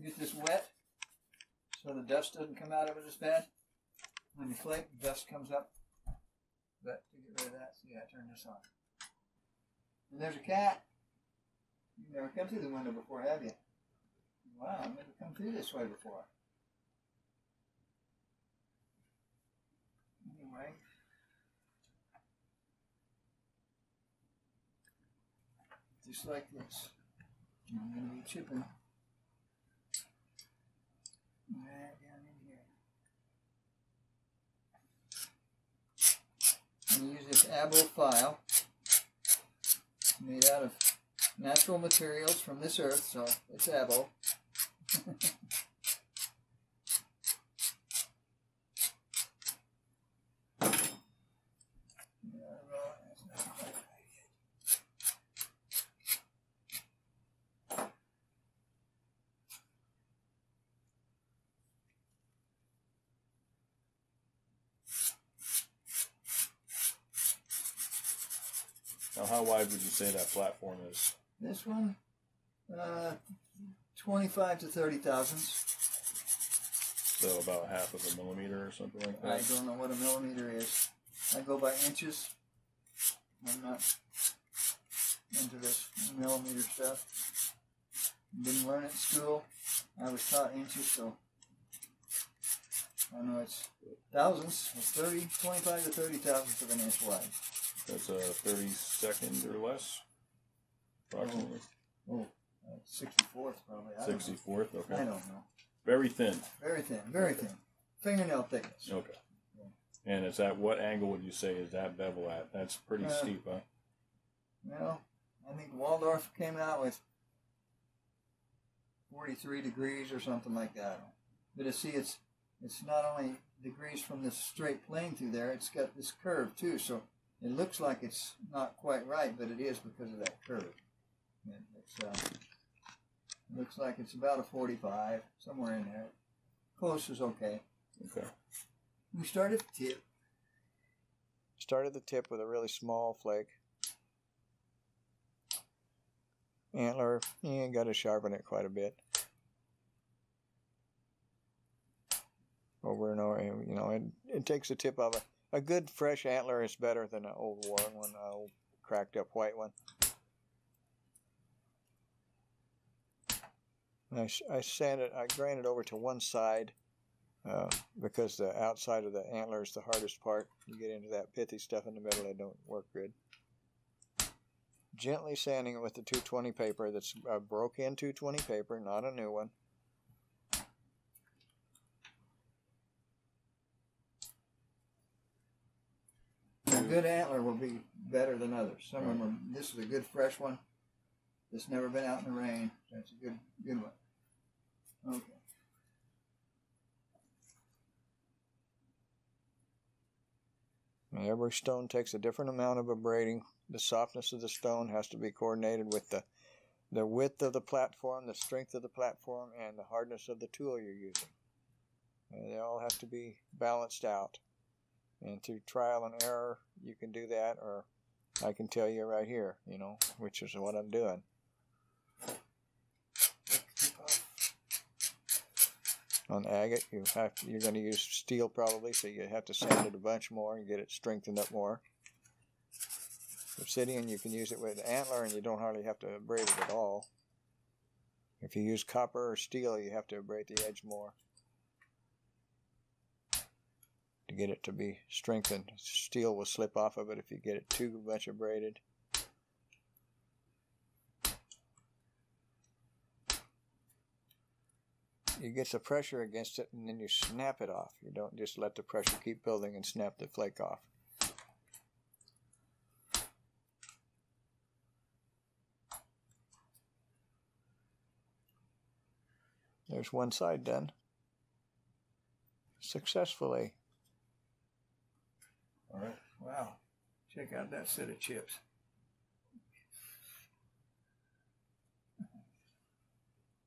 Get this wet so the dust doesn't come out of it as bad. When you flake, dust comes up. But to get rid of that, see, I turn this on. And there's a cat. You've never come through the window before, have you? Wow, I've never come through this way before. Anyway. Just like this. I'm going to be chipping right down in here. I'm going to use this abo file. It's made out of natural materials from this earth, so it's abo. Now, how wide would you say that platform is? This one, 25 to 30 thousandths. So about half of a millimeter or something like that? I don't know what a millimeter is. I go by inches. I'm not into this millimeter stuff. Didn't learn at school. I was taught inches, so I know it's thousandths, 25 to 30 thousandths of an inch wide. That's a 32nd or less, approximately. 64th probably. 64th, okay. I don't know. Very thin. Very thin, very thin. Fingernail thickness. Okay. Yeah. And it's at what angle would you say is that bevel at? That's pretty steep, huh? Well, I think Waldorf came out with 43 degrees or something like that. But you see, it's not only degrees from this straight plane through there, it's got this curve too, so it looks like it's not quite right, but it is because of that curve. It looks like it's about a 45, somewhere in there. Close is okay. Okay. We start at the tip. Start at the tip with a really small flake. Antler, you ain't got to sharpen it quite a bit. Over and over, you know, it takes the tip of a good fresh antler is better than an old worn one, an old cracked up white one. I sand it, I grind it over to one side because the outside of the antler is the hardest part. You get into that pithy stuff in the middle, it don't work good. Gently sanding it with the 220 paper. That's a broke-in 220 paper, not a new one. A good antler will be better than others. Some of them are, this is a good fresh one. That's never been out in the rain. That's a good one. Okay. Every stone takes a different amount of abrading. The softness of the stone has to be coordinated with the width of the platform, the strength of the platform, and the hardness of the tool you're using. They all have to be balanced out. And through trial and error, you can do that, or I can tell you right here, you know, which is what I'm doing. On agate, you're going to use steel probably, so you have to sand it a bunch more and get it strengthened up more. Obsidian, you can use it with antler, and you don't hardly have to abrade it at all. If you use copper or steel, you have to abrade the edge more to get it to be strengthened. Steel will slip off of it if you get it too much abraded. You get the pressure against it, and then you snap it off. You don't just let the pressure keep building and snap the flake off. There's one side done. Successfully. All right. Wow. Check out that set of chips.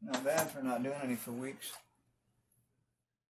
Not bad for not doing any for weeks.